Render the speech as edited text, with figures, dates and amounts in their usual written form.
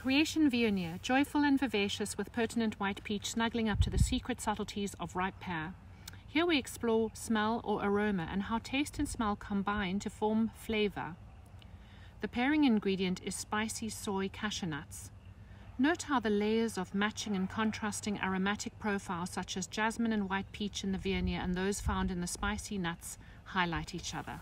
Creation Viognier, joyful and vivacious with pertinent white peach snuggling up to the secret subtleties of ripe pear. Here we explore smell or aroma and how taste and smell combine to form flavor. The pairing ingredient is spicy soy cashew nuts. Note how the layers of matching and contrasting aromatic profiles such as jasmine and white peach in the Viognier and those found in the spicy nuts highlight each other.